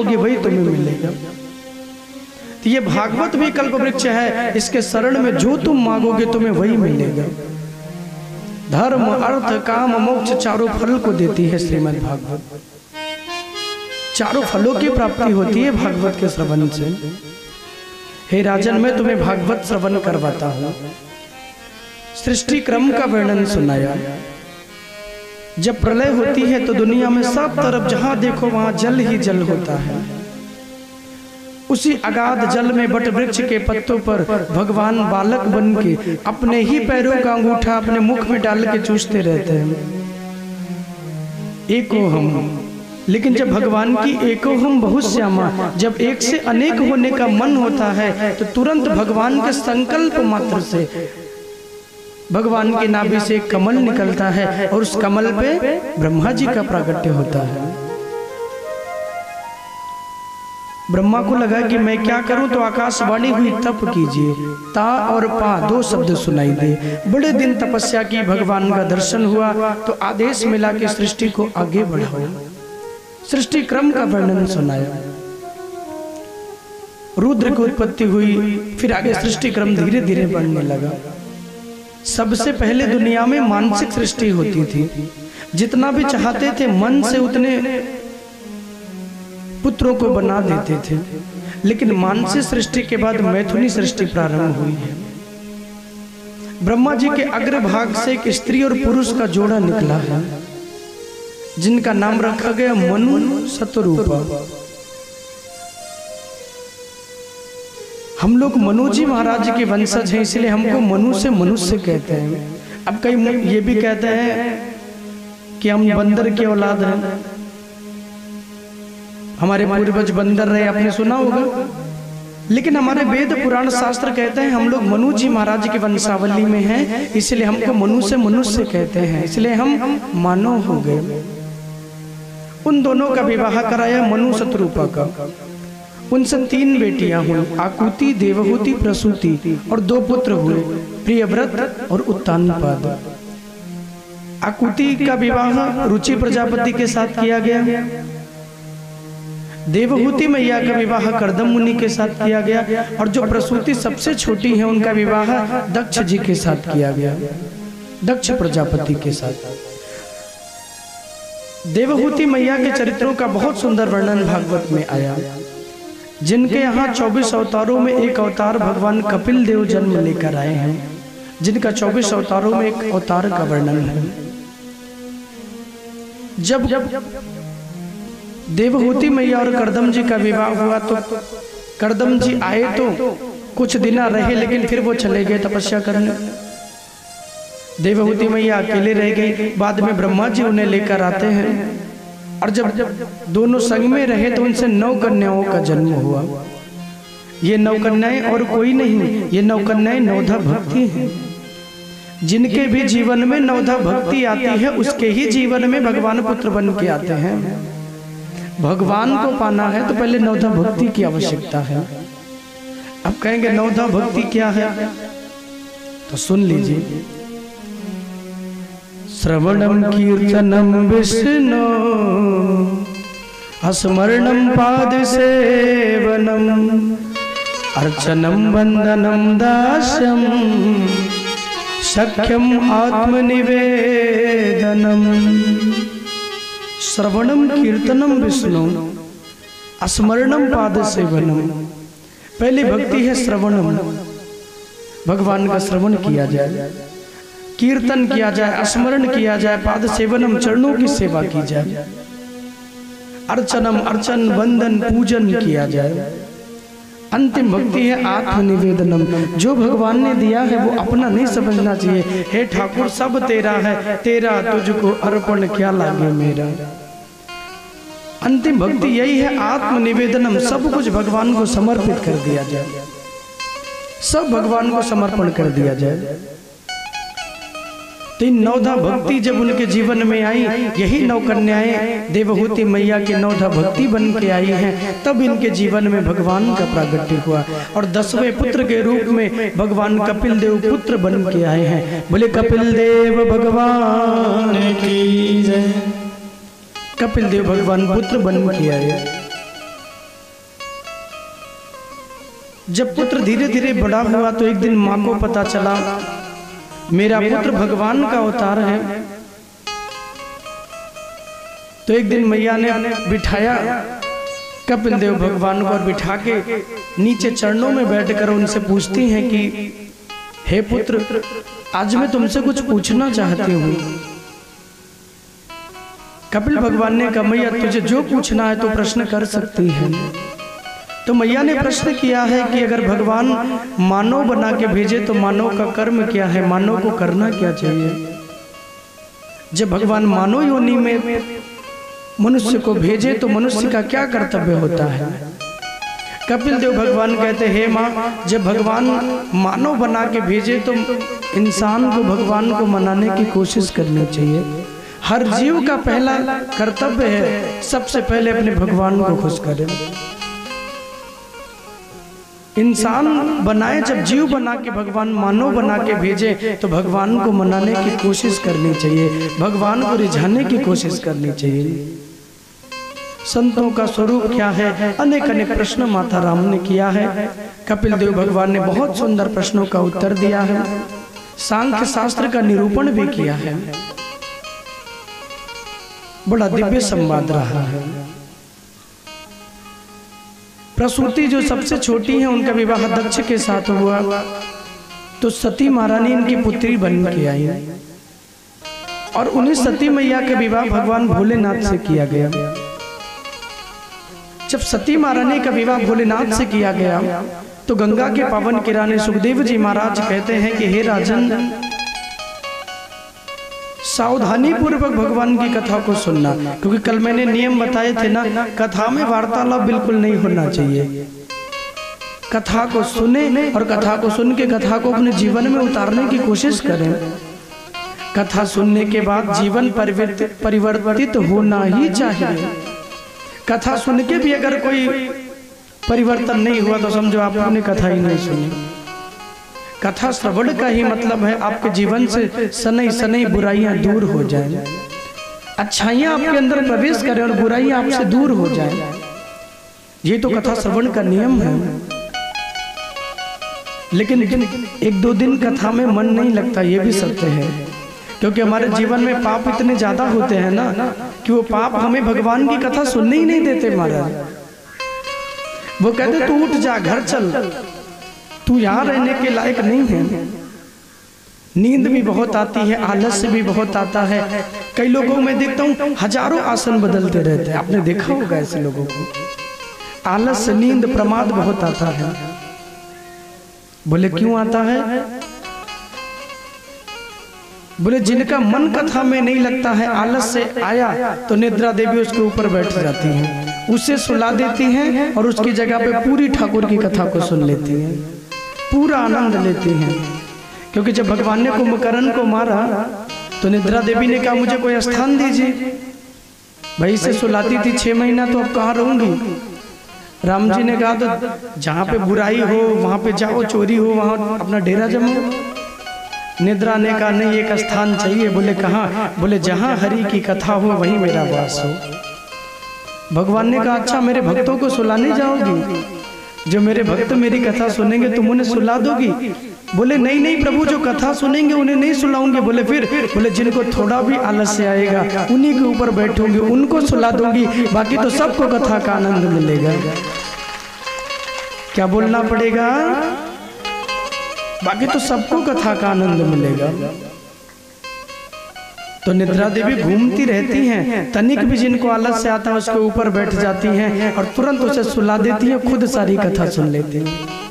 खाओगे वही तुम्हें मिलेगा। तो ये भागवत भी कल्प वृक्ष है, इसके शरण में जो तुम मांगोगे तुम्हें वही मिलेगा। धर्म अर्थ काम मोक्ष चारों फल को देती है श्रीमद् भागवत। चारों फलों की प्राप्ति होती है भागवत के श्रवण से। हे राजन, मैं तुम्हें भागवत श्रवण करवाता हूँ। सृष्टि क्रम का वर्णन सुनाया। जब प्रलय होती है तो दुनिया में सब तरफ जहां देखो वहां जल ही जल होता है। उसी अगाध जल में बट वृक्ष के पत्तों पर भगवान बालक बन के अपने ही पैरों का अंगूठा अपने मुख में डाल के चूसते रहते हैं। एको हम, लेकिन जब भगवान की एको हम बहुत श्यामा, जब एक से अनेक होने का मन होता है तो तुरंत भगवान के संकल्प मात्र से भगवान की नाभि से एक कमल निकलता है और उस कमल पे ब्रह्मा जी का प्रागट्य होता है। ब्रह्मा को लगा कि मैं क्या करूं, तो आकाशवाणी हुई तप कीजिए। ता और पा दो शब्द सुनाई दे। बड़े दिन तपस्या की, भगवान का दर्शन हुआ तो आदेश मिला कि सृष्टि को आगे बढ़ाओ। सृष्टि क्रम का वर्णन सुनाया। रुद्र की उत्पत्ति हुई, फिर आगे सृष्टि क्रम धीरे धीरे बढ़ने लगा। सबसे पहले दुनिया में मानसिक सृष्टि होती थी। जितना भी चाहते थे मन से उतने पुत्रों को बना देते थे, लेकिन मानसिक सृष्टि के बाद मैथुनी सृष्टि प्रारंभ हुई है। ब्रह्मा जी के अग्रभाग से एक स्त्री और पुरुष का जोड़ा निकला है, जिनका नाम रखा गया मनु शतरूपा। हम लोग मनु जी महाराज के वंशज हैं, इसलिए हमको मनु से मनुष्य कहते हैं। अब कई ये भी कहते हैं कि हम बंदर की औलाद हैं, हमारे पूर्वज बंदर रहे, आपने सुना होगा। लेकिन हमारे वेद पुराण शास्त्र कहते हैं हम लोग मनु जी महाराज की वंशावली में हैं, इसलिए हमको मनु से मनुष्य कहते हैं, इसलिए हम मानव हो गए। उन दोनों का विवाह कराया मनु शतरूपा का। उनसे 3 बेटियां हुई, आकुति, देवहूति, प्रसूति, और 2 पुत्र हुए, प्रियव्रत और उत्तानपाद। आकुति का विवाह रुचि प्रजापति के साथ किया गया। देवहूति मैया का विवाह कर्दम मुनि के साथ किया गया, और जो प्रसूति सबसे छोटी है उनका विवाह दक्ष जी के साथ किया गया, दक्ष प्रजापति के साथ। देवहूति मैया के चरित्रों का बहुत सुंदर वर्णन भागवत में आया, जिनके यहाँ 24 अवतारों में एक अवतार भगवान कपिल देव जन्म लेकर आए हैं, जिनका 24 अवतारों में एक अवतार का वर्णन है। जब देवहूति मैया और कर्दम जी का विवाह हुआ तो कर्दम जी आए तो कुछ दिन रहे, लेकिन फिर वो चले गए तपस्या करने। देवहूति मैया अकेले रह गई। बाद में ब्रह्मा जी उन्हें लेकर आते हैं, और जब दोनों संग में रहे तो उनसे 9 कन्याओं का जन्म हुआ। ये 9 कन्याएं और कोई नहीं, ये 9 कन्याएं नवधा भक्ति हैं। जिनके भी जीवन में नवधा भक्ति आती है उसके ही जीवन में भगवान पुत्र बन के आते हैं। भगवान को पाना है तो पहले नवधा भक्ति की आवश्यकता है। अब कहेंगे नवधा भक्ति क्या है, तो सुन लीजिए। श्रवणम कीर्तनम विष्णु स्मरणम पाद सेवनम अर्चनम वंदनम दास्यम सख्यम आत्मनिवेदनम। श्रवणम कीर्तनम विष्णु स्मरणम पाद सेवनम। पहली भक्ति है श्रवणम, भगवान का श्रवण किया जाए, कीर्तन किया जाए, स्मरण किया जाए, पाद सेवनम चरणों की सेवा की जाए, अर्चनम अर्चन वंदन पूजन किया जाए। अंतिम भक्ति है आत्मनिवेदनम। जो भगवान ने दिया है वो अपना नहीं समझना चाहिए। हे ठाकुर सब तेरा है, तेरा तुझको अर्पण क्या लागे मेरा। अंतिम भक्ति यही है आत्मनिवेदनम। सब कुछ भगवान को समर्पित कर दिया जाए, सब भगवान को समर्पण कर दिया जाए। तो नवधा भक्ति जब उनके जीवन में आई, यही 9 कन्याएं देवहूति मैया की नवधा भक्ति बन के आई हैं, तब इनके जीवन में भगवान का प्रागट्य हुआ। और 10वें पुत्र के रूप में भगवान कपिल देव पुत्र बन के आए हैं। बोले कपिल देव भगवान की जय। कपिल देव भगवान पुत्र बन के आए। जब पुत्र धीरे धीरे बड़ा हुआ तो एक दिन माँ को पता चला मेरा पुत्र भगवान का अवतार है। तो एक दिन मैया ने बिठाया कपिल देव भगवान को और बिठा के नीचे चरणों में बैठकर उनसे पूछती हैं कि हे पुत्र, आज मैं तुमसे कुछ पूछना चाहती हूँ। कपिल भगवान ने कहा मैया तुझे जो पूछना है तो प्रश्न कर सकती है। तो मैया ने प्रश्न किया है कि अगर भगवान मानव बना के भेजे तो मानव का कर्म क्या है, मानव को करना क्या चाहिए। जब भगवान मानव योनि में मनुष्य को भेजे तो मनुष्य का क्या कर्तव्य होता है। कपिल देव भगवान कहते हे माँ, जब भगवान मानव बना के भेजे तो इंसान को भगवान को मनाने की कोशिश करनी चाहिए। हर जीव का पहला कर्तव्य है सबसे पहले अपने भगवान को खुश करें। इंसान बनाए जब जीव बना के भगवान मानव बना के भेजे तो भगवान को मनाने की कोशिश करनी चाहिए, भगवान को रिझाने की कोशिश करनी चाहिए। संतों का स्वरूप क्या है, अनेक अनेक प्रश्न माता राम ने किया है। कपिल देव भगवान ने बहुत सुंदर प्रश्नों का उत्तर दिया है, सांख्य शास्त्र का निरूपण भी किया है। बड़ा दिव्य संवाद रहा है। प्रसूति जो सबसे छोटी है उनका विवाह दक्ष के साथ हुआ तो सती महारानी इनकी पुत्री बन के आई और उन्हीं सती मैया का विवाह भगवान भोलेनाथ से किया गया। जब सती महारानी का विवाह भोलेनाथ से किया गया तो गंगा के पावन किनारे सुखदेव जी महाराज कहते हैं कि हे राजन, सावधानी पूर्वक भगवान की कथा को सुनना, क्योंकि कल मैंने नियम बताए थे ना, कथा में वार्तालाप बिल्कुल नहीं होना चाहिए। कथा को सुने और कथा को सुन के कथा को अपने जीवन में उतारने की कोशिश करें। कथा सुनने के बाद जीवन परिवर्तित होना ही चाहिए। कथा सुन के भी अगर कोई परिवर्तन नहीं हुआ तो समझो आपने कथा ही नहीं सुनी। कथा श्रवण का ही मतलब है आपके जीवन से सनई सनई बुराइयां दूर हो जाएं, अच्छाइयां आपके अंदर प्रवेश करें और बुराइयां आपसे दूर हो जाएं। ये तो कथा श्रवण का नियम है। लेकिन एक दो दिन कथा में मन नहीं लगता, ये भी सत्य है, क्योंकि हमारे जीवन में पाप इतने ज्यादा होते हैं ना कि वो पाप हमें भगवान की कथा सुनने ही नहीं देते। महाराज वो कहते तू उठ जा, घर चल, तू यहाँ रहने के लायक नहीं है। नींद भी बहुत आती है, आलस्य भी बहुत आता है। कई लोगों में देखता हूँ हजारों आसन बदलते रहते हैं, आपने देखा होगा ऐसे लोगों को। आलस्य, नींद, प्रमाद बहुत आता है। बोले क्यों आता है? बोले जिनका मन कथा में नहीं लगता है, आलस से आया तो निद्रा देवी उसके ऊपर बैठ जाती हैं, उसे सुला देती हैं और उसकी जगह पे पूरी ठाकुर की कथा को सुन लेती हैं, पूरा आनंद लेती हैं। क्योंकि जब भगवान ने कुंभकर्ण को मारा तो निद्रा देवी ने कहा मुझे कोई स्थान दीजिए। भाई से सुलाती थी 6 महीना, तो अब कहाँ रहूंगी। राम जी ने कहा तो जहाँ पे बुराई हो वहाँ पे जाओ, चोरी हो वहाँ अपना डेरा जमाओ। निद्रा ने कहा नहीं, एक स्थान चाहिए। बोले कहाँ? बोले जहाँ हरि की कथा हो वहीं मेरा वास हो। भगवान ने कहा अच्छा मेरे भक्तों को सुलाने जाओगी? जो मेरे भक्त मेरी कथा सुनेंगे तुम उन्हें सुला दोगी? बोले नहीं नहीं प्रभु, जो कथा सुनेंगे उन्हें नहीं सुलाऊंगे। बोले फिर? बोले जिनको थोड़ा भी आलस्य आएगा उन्हीं के ऊपर बैठूंगी, उनको सुला दूंगी, बाकी तो सबको कथा का आनंद मिलेगा। क्या बोलना पड़ेगा? बाकी तो सबको कथा का आनंद मिलेगा। तो निद्रा देवी घूमती रहती हैं, तनिक भी जिनको आलस से आता है उसके ऊपर बैठ जाती हैं और तुरंत उसे सुला देती हैं, खुद सारी कथा सुन लेती हैं।